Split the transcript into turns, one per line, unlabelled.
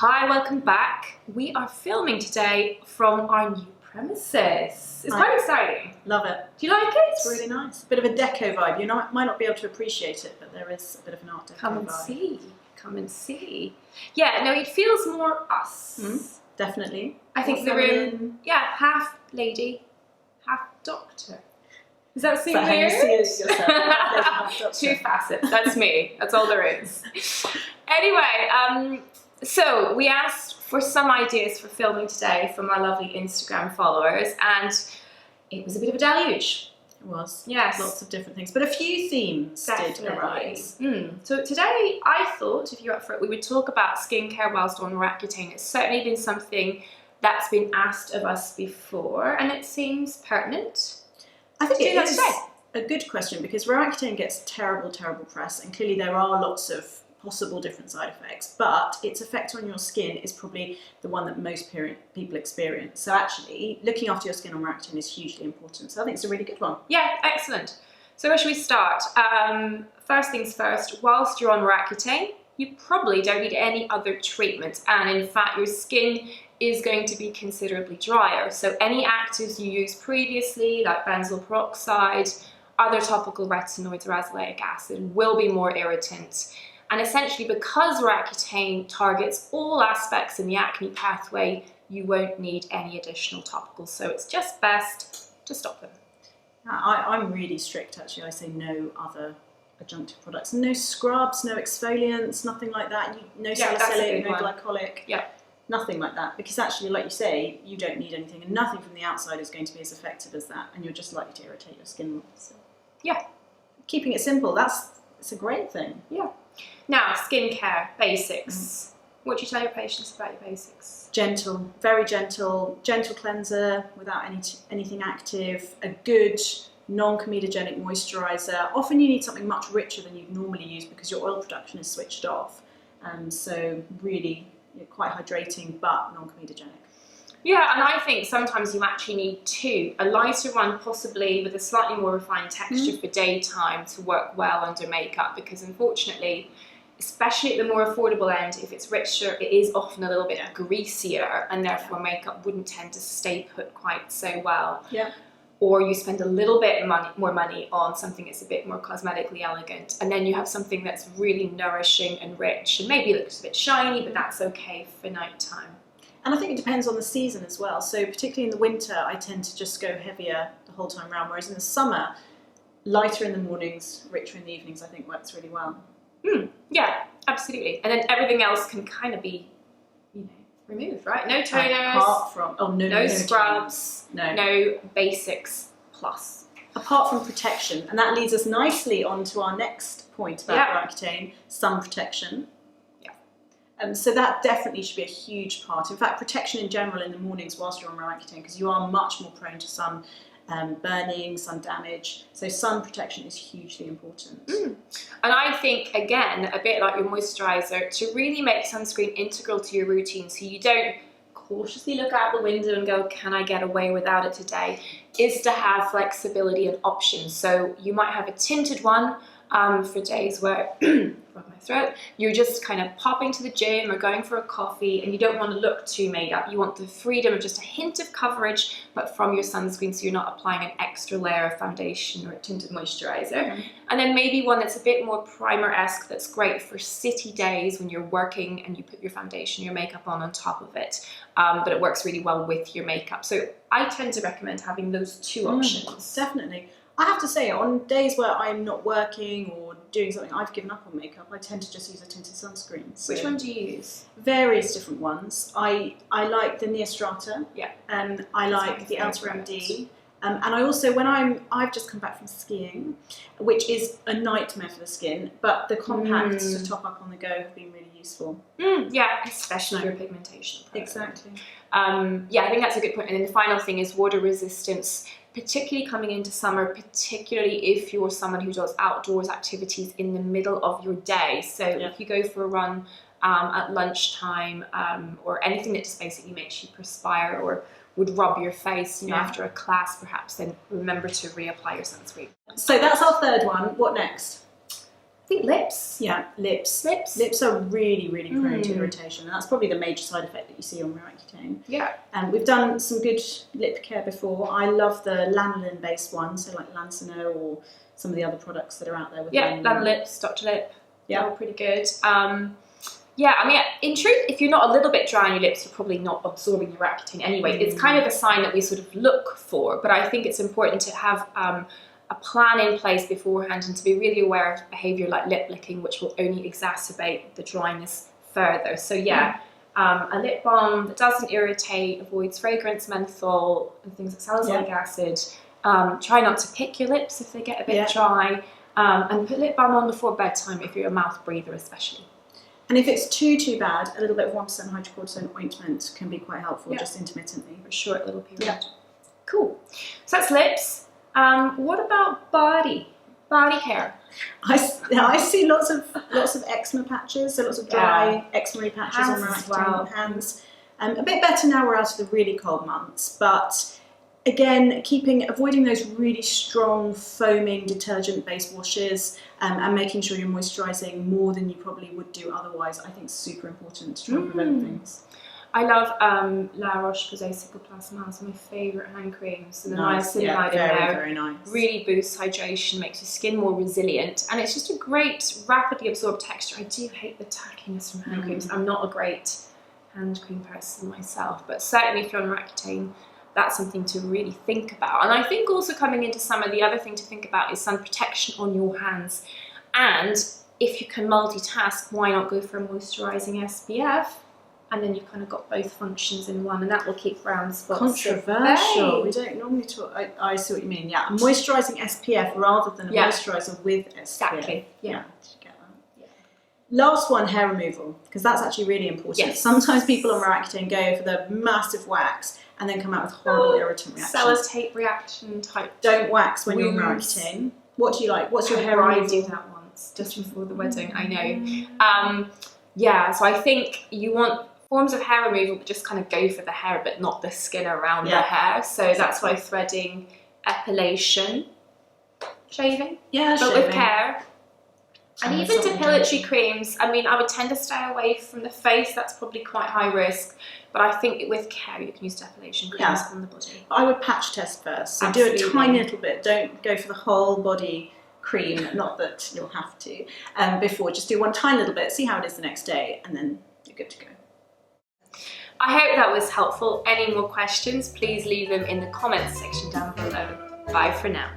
Hi, welcome back. We are filming today from our new premises. It's quite exciting.
Love it.
Do you like it?
It's really nice. Bit of a deco vibe. You might not be able to appreciate it, but there is a bit of an art deco
Come and
vibe.
see. Come and see. Yeah, no, it feels more us.
Definitely.
I think the room, half lady, half doctor. Does that seem weird? Two facets. That's me. That's all there is. Anyway, so we asked for some ideas for filming today from our lovely Instagram followers, and it was a bit of a deluge.
It was.
Yes.
Lots of different things, but a few themes did arise.
So today I thought, if you're up for it, we would talk about skincare whilst on Roaccutane. It's certainly been something that's been asked of us before, and it seems pertinent.
I think it is a good question because Roaccutane gets terrible press, and clearly there are lots of possible different side effects, but its effect on your skin is probably the one that most people experience. So actually, looking after your skin on Roaccutane is hugely important. So I think it's a really good one.
Yeah, excellent. So where should we start? First things first, whilst you're on Roaccutane, you probably don't need any other treatment, and in fact your skin is going to be considerably drier. So any actives you used previously, like benzoyl peroxide, other topical retinoids or azelaic acid, will be more irritant. And essentially, because Roaccutane targets all aspects in the acne pathway, you won't need any additional topicals. So it's just best to stop them.
I'm really strict, actually. I say no other adjunctive products. No scrubs, no exfoliants, nothing like that. No salicylic, no glycolic.
Yeah.
Nothing like that. Because actually, like you say, you don't need anything, and nothing from the outside is going to be as effective as that, and you're just likely to irritate your skin more. So.
Yeah.
Keeping it simple, it's a great thing.
Yeah. Now, skincare, basics. What do you tell your patients about your basics?
Gentle, very gentle cleanser without anything active, a good non-comedogenic moisturiser. Often you need something much richer than you'd normally use because your oil production is switched off. So really quite hydrating but non-comedogenic.
Yeah, and I think sometimes you actually need two. A lighter one possibly with a slightly more refined texture for daytime to work well under makeup, because unfortunately, especially at the more affordable end, if it's richer, it is often a little bit greasier, and therefore makeup wouldn't tend to stay put quite so well.
Yeah.
Or you spend a little bit more money on something that's a bit more cosmetically elegant, and then you have something that's really nourishing and rich, and maybe looks a bit shiny, but that's okay for nighttime.
And I think it depends on the season as well. So particularly in the winter, I tend to just go heavier the whole time around, whereas in the summer, lighter in the mornings, richer in the evenings, I think works really well.
Yeah, absolutely. And then everything else can kind of be, removed, right? No toners,
apart from no
scrubs,
toners.
No basics plus.
Apart from protection, and that leads us nicely on to our next point about Roaccutane, sun protection. So that definitely should be a huge part. In fact, protection in general in the mornings whilst you're on Roaccutane, because you are much more prone to sun burning, sun damage. So sun protection is hugely important.
And I think, again, a bit like your moisturiser, to really make sunscreen integral to your routine so you don't cautiously look out the window and go, can I get away without it today, is to have flexibility and options. So you might have a tinted one for days where, my throat, you're just kind of popping to the gym or going for a coffee and you don't want to look too made up. You want the freedom of just a hint of coverage, but from your sunscreen, so you're not applying an extra layer of foundation or a tinted moisturiser. And then maybe one that's a bit more primer-esque, that's great for city days when you're working and you put your foundation, your makeup on top of it, but it works really well with your makeup. So I tend to recommend having those two options.
Definitely. I have to say, on days where I'm not working or doing something, I've given up on makeup, I tend to just use a tinted sunscreen. So
which one do you use?
Various different ones. I like the Neostrata.
Yeah.
And I like the Ultra MD. And I also, when I've just come back from skiing, which is a nightmare for the skin, but the compacts to top up on the go have been really useful.
Yeah, especially your pigmentation.
Exactly.
Yeah, I think that's a good point. And then the final thing is water resistance, particularly coming into summer, particularly if you're someone who does outdoors activities in the middle of your day. So if you go for a run at lunchtime or anything that just basically makes you perspire or would rub your face, after a class perhaps, then remember to reapply your sunscreen.
So that's our third one. What next?
think lips.
Yeah, lips. Lips are really, really prone to irritation, and that's probably the major side effect that you see on Roaccutane.
Yeah.
We've done some good lip care before. I love the lanolin-based ones, so like Lancino or some of the other products that are out there. With
Lanolips, Dr. Lip. Yeah, they're all pretty good. Yeah, I mean, in truth, if you're not a little bit dry on your lips, you're probably not absorbing your Roaccutane anyway. It's kind of a sign that we sort of look for, but I think it's important to have a plan in place beforehand and to be really aware of behaviour like lip licking, which will only exacerbate the dryness further. So yeah, a lip balm that doesn't irritate, avoids fragrance, menthol, and things like salicylic acid. Try not to pick your lips if they get a bit dry, and put lip balm on before bedtime if you're a mouth breather especially.
And if it's too bad, a little bit of 1% hydrocortisone ointment can be quite helpful, just intermittently.
For a short little period. Yeah. Cool. So that's lips. What about body hair?
I see lots of eczema patches, so lots of dry eczema patches on my hands. A bit better now we're out of the really cold months, but again, avoiding those really strong foaming detergent-based washes and making sure you're moisturising more than you probably would do otherwise, I think is super important to try and prevent things.
I love La Roche-Posay Cicaplast. It's my favourite hand cream. So the niacinamide in there
very nice.
Really boosts hydration, makes your skin more resilient, and it's just a great, rapidly absorbed texture. I do hate the tackiness from hand creams. I'm not a great hand cream person myself, but certainly if you're on Roaccutane, that's something to really think about. And I think also coming into summer, the other thing to think about is sun protection on your hands. And if you can multitask, why not go for a moisturising SPF? And then you've kind of got both functions in one, and that will keep brown spots.
Controversial. We don't normally talk. I see what you mean. Yeah, a moisturising SPF rather than a moisturiser with SPF.
Exactly. Yeah.
Get that. Yeah. Last one, hair removal, because that's actually really important.
Yes.
Sometimes people on Roaccutane go for the massive wax and then come out with horrible irritant reactions.
Sellotape reaction type.
Don't wax when you're on Roaccutane. What do you like? What's your hair removal?
I did that once, just before the wedding. I know. Yeah. So I think you want forms of hair removal that just kind of go for the hair but not the skin around the hair. So that's why threading, epilation, shaving, but with care. And even depilatory creams, I mean, I would tend to stay away from the face. That's probably quite high risk. But I think with care, you can use depilation creams on the body.
I would patch test first. So do a tiny little bit. Don't go for the whole body cream. Not that you'll have to. Before, just do one tiny little bit. See how it is the next day, and then you're good to go.
I hope that was helpful. Any more questions, please leave them in the comments section down below. Bye for now.